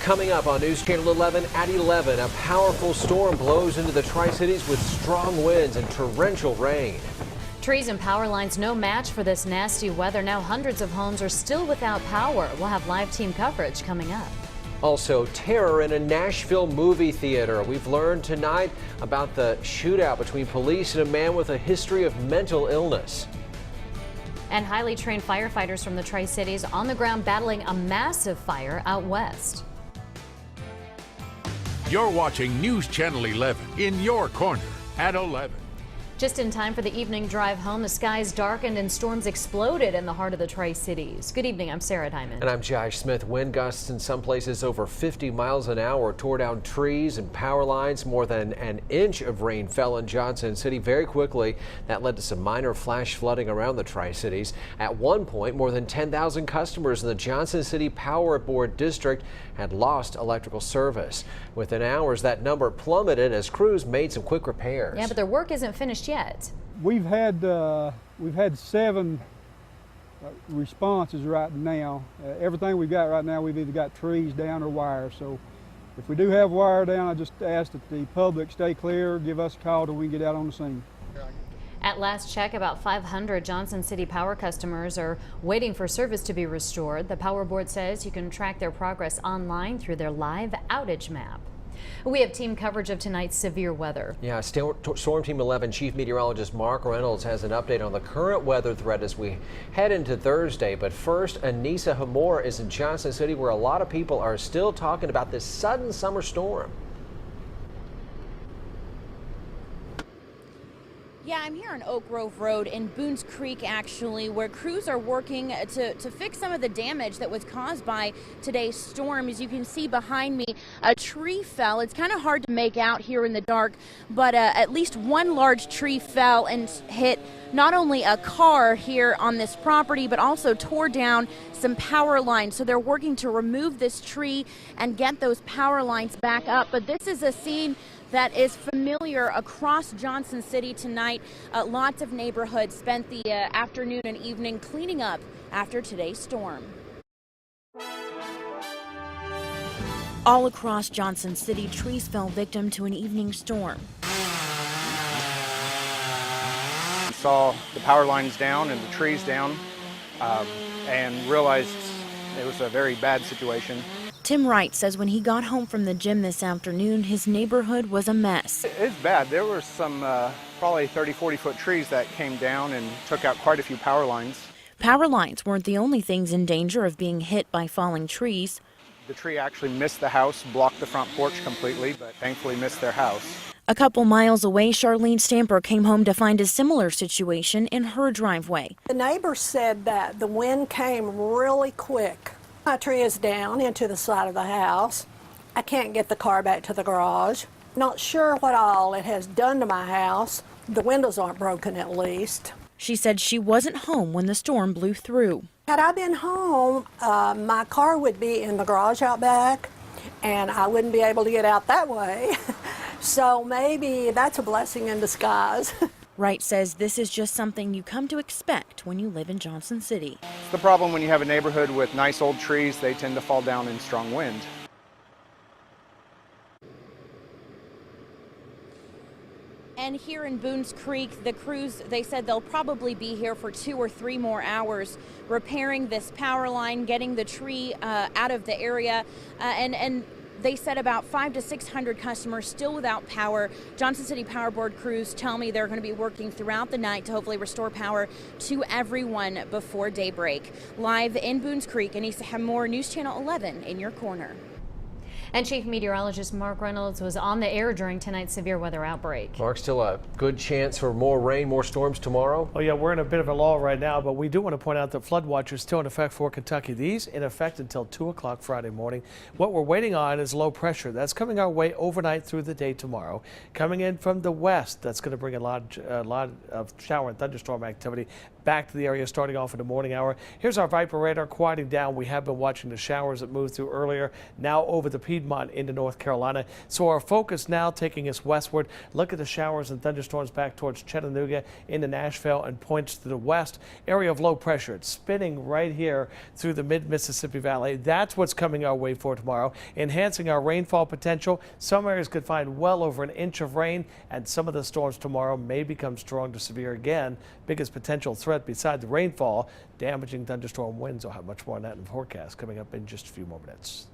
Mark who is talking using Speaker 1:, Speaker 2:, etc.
Speaker 1: Coming up on News Channel 11 at 11, a powerful storm blows into the Tri-Cities with strong winds and torrential rain.
Speaker 2: Trees and power lines no match for this nasty weather. Now hundreds of homes are still without power. We'll have live team coverage coming up.
Speaker 1: Also, terror in a Nashville movie theater. We've learned tonight about the shootout between police and a man with a history of mental illness.
Speaker 2: And highly trained firefighters from the Tri-Cities on the ground battling a massive fire out west.
Speaker 3: You're watching News Channel 11 in your corner at 11.
Speaker 2: Just in time for the evening drive home, the skies darkened and storms exploded in the heart of the Tri-Cities. Good evening, I'm Sarah Diamond.
Speaker 1: And I'm Josh Smith. Wind gusts in some places over 50 miles an hour tore down trees and power lines. More than an inch of rain fell in Johnson City very quickly. That led to some minor flash flooding around the Tri-Cities. At one point, more than 10,000 customers in the Johnson City Power Board district had lost electrical service. Within hours, that number plummeted as crews made some quick repairs.
Speaker 2: Yeah, but their work isn't finished yet.
Speaker 4: We've had 7 responses right now. Everything we've got right now, we've either got trees down or wire. So if we do have wire down, I just ask that the public stay clear, give us a call till we get out on the scene.
Speaker 2: At last check, about 500 Johnson City Power customers are waiting for service to be restored. The Power Board says you can track their progress online through their live outage map. We have team coverage of tonight's severe weather. Yeah, Storm Team 11 Chief Meteorologist Mark Reynolds has an update on the current weather threat as we head into Thursday. But first, Anissa Hamor is in Johnson City, where a lot of people are still talking about this sudden summer storm.
Speaker 5: Yeah, I'm here on Oak Grove Road in Boones Creek, actually, where crews are working to fix some of the damage that was caused by today's storm. As you can see behind me, a tree fell. It's kind of hard to make out here in the dark, but at least one large tree fell and hit not only a car here on this property, but also tore down some power lines. So they're working to remove this tree and get those power lines back up. But this is a scene that is familiar across Johnson City tonight. Lots of neighborhoods spent the afternoon and evening cleaning up after today's storm. All across Johnson City, trees fell victim to an evening storm.
Speaker 6: We saw the power lines down and the trees down and realized it was a very bad situation.
Speaker 5: Tim Wright says when he got home from the gym this afternoon, his neighborhood was a mess.
Speaker 6: It's bad. There were some probably 30-40 foot trees that came down and took out quite a few power lines.
Speaker 5: Power lines weren't the only things in danger of being hit by falling trees.
Speaker 6: The tree actually missed the house, blocked the front porch completely, but thankfully missed their house.
Speaker 5: A couple miles away, Charlene Stamper came home to find a similar situation in her driveway.
Speaker 7: The neighbor said that the wind came really quick. My tree is down into the side of the house. I can't get the car back to the garage. Not sure what all it has done to my house. The windows aren't broken, at least.
Speaker 5: She said she wasn't home when the storm blew through.
Speaker 7: Had I been home, my car would be in the garage out back, and I wouldn't be able to get out that way. So maybe that's a blessing in disguise.
Speaker 5: Wright says this is just something you come to expect when you live in Johnson City.
Speaker 6: It's the problem when you have a neighborhood with nice old trees, they tend to fall down in strong wind.
Speaker 5: And here in Boones Creek, the crews, they said they'll probably be here for 2 or 3 more hours repairing this power line, getting the tree out of the area, and they said about 500 to 600 customers still without power. Johnson City Power Board crews tell me they're going to be working throughout the night to hopefully restore power to everyone before daybreak. Live in Boones Creek, Anissa Hamor, News Channel 11 in your corner.
Speaker 2: And Chief Meteorologist Mark Reynolds was on the air during tonight's severe weather outbreak.
Speaker 1: Mark, still a good chance for more rain, more storms tomorrow?
Speaker 8: Oh yeah, we're in a bit of a lull right now, but we do want to point out that flood watch is still in effect for Kentucky. These in effect until 2 o'clock Friday morning. What we're waiting on is low pressure. That's coming our way overnight through the day tomorrow. Coming in from the west, that's going to bring a lot of shower and thunderstorm activity back to the area starting off in the morning hour. Here's our Viper radar quieting down. We have been watching the showers that moved through earlier, now over the Piedmont into North Carolina. So our focus now taking us westward. Look at the showers and thunderstorms back towards Chattanooga into Nashville and points to the west. Area of low pressure. It's spinning right here through the mid-Mississippi Valley. That's what's coming our way for tomorrow, enhancing our rainfall potential. Some areas could find well over an inch of rain, and some of the storms tomorrow may become strong to severe again. Biggest potential threat beside the rainfall, damaging thunderstorm winds. I'll have much more on that in the forecast coming up in just a few more minutes.